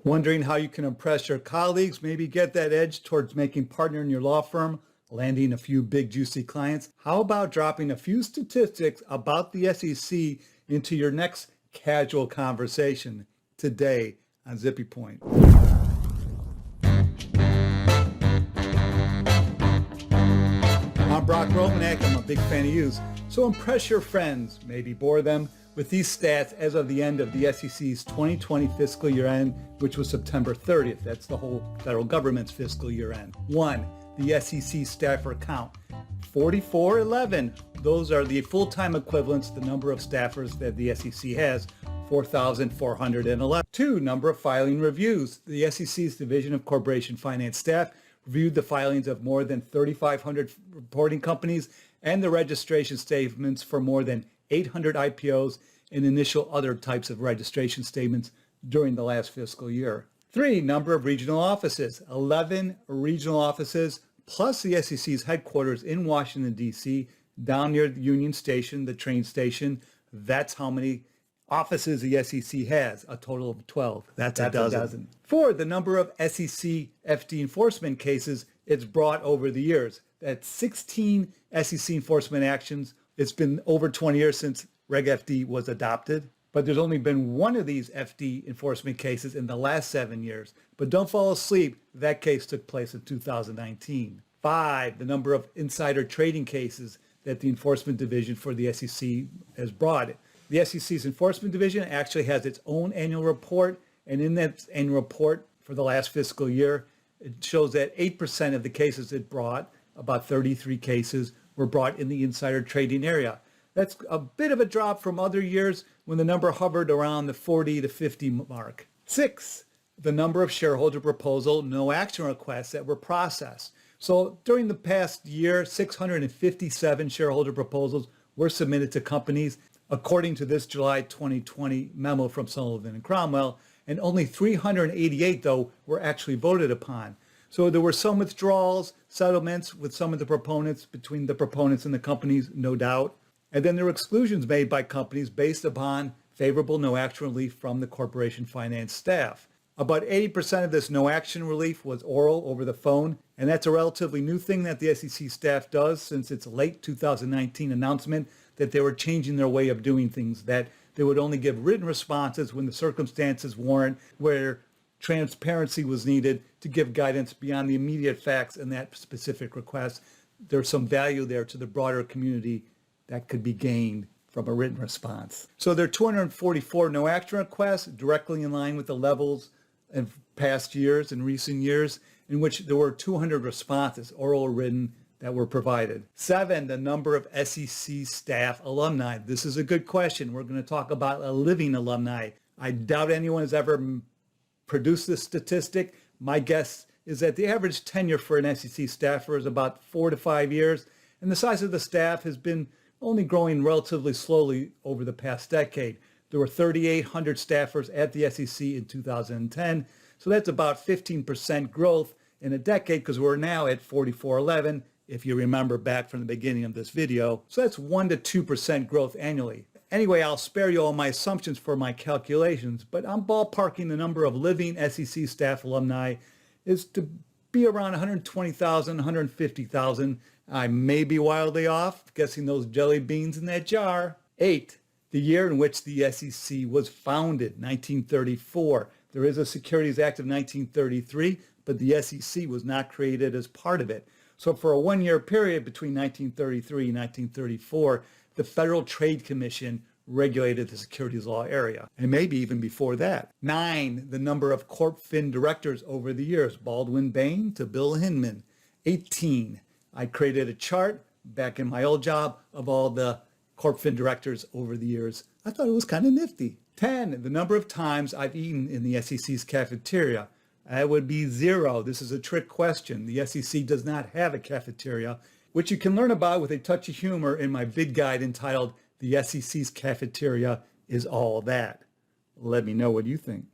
Wondering how you can impress your colleagues, maybe get that edge towards making partner in your law firm, landing a few big juicy clients? How about dropping a few statistics about the SEC into your next casual conversation today on Zippy Point? I'm Broc Romanek. I'm a big fan of yous. So impress your friends, maybe bore them with these stats as of the end of the SEC's 2020 fiscal year end, which was September 30th. That's the whole federal government's fiscal year end. 1, the SEC staffer count, 4411. Those are the full-time equivalents, the number of staffers that the SEC has, 4,411. 2, number of filing reviews. The SEC's Division of Corporation Finance staff reviewed the filings of more than 3,500 reporting companies and the registration statements for more than 800 IPOs and initial other types of registration statements during the last fiscal year. 3, number of regional offices, 11 regional offices, plus the SEC's headquarters in Washington, D.C., down near the Union Station, the train station. That's how many offices the SEC has, a total of 12. That's a dozen. 4, the number of SEC FD enforcement cases it's brought over the years. That's 16 SEC enforcement actions. It's been over 20 years since Reg FD was adopted, but there's only been one of these FD enforcement cases in the last 7 years. But don't fall asleep, that case took place in 2019. 5, the number of insider trading cases that the enforcement division for the SEC has brought. The SEC's enforcement division actually has its own annual report, and in that annual report for the last fiscal year, it shows that 8% of the cases it brought, about 33 cases, were brought in the insider trading area. That's a bit of a drop from other years when the number hovered around the 40 to 50 mark. 6, the number of shareholder proposal no action requests that were processed. So during the past year, 657 shareholder proposals were submitted to companies, according to this July 2020 memo from Sullivan and Cromwell, and only 388, though, were actually voted upon. So there were some withdrawals, settlements with some of the proponents, between the proponents and the companies, no doubt. And then there were exclusions made by companies based upon favorable no action relief from the corporation finance staff. About 80% of this no action relief was oral over the phone, and that's a relatively new thing that the SEC staff does since its late 2019 announcement that they were changing their way of doing things, that they would only give written responses when the circumstances warrant, where transparency was needed to give guidance beyond the immediate facts in that specific request. There's some value there to the broader community that could be gained from a written response. So there are 244 no action requests, directly in line with the levels of past years and recent years, in which there were 200 responses, oral or written, that were provided. 7, the number of SEC staff alumni. This is a good question. We're going to talk about a living alumni. I doubt anyone has ever produced this statistic. My guess is that the average tenure for an SEC staffer is about 4 to 5 years, and the size of the staff has been only growing relatively slowly over the past decade. There were 3,800 staffers at the SEC in 2010, so that's about 15% growth in a decade, because we're now at 4,411, if you remember back from the beginning of this video. So that's 1 to 2% growth annually. Anyway, I'll spare you all my assumptions for my calculations, but I'm ballparking the number of living SEC staff alumni is to be around 120,000, 150,000. I may be wildly off, guessing those jelly beans in that jar. 8, the year in which the SEC was founded, 1934. There is a Securities Act of 1933, but the SEC was not created as part of it. So for a 1-year period between 1933 and 1934, the Federal Trade Commission regulated the securities law area, and maybe even before that. 9, the number of Corp Fin Directors over the years, Baldwin Bain to Bill Hinman. 18, I created a chart back in my old job of all the Corp Fin Directors over the years. I thought it was kind of nifty. 10, the number of times I've eaten in the SEC's cafeteria. That would be 0. This is a trick question. The SEC does not have a cafeteria, which you can learn about with a touch of humor in my Vid-Guide entitled "The SEC's Cafeteria is All That." Let me know what you think.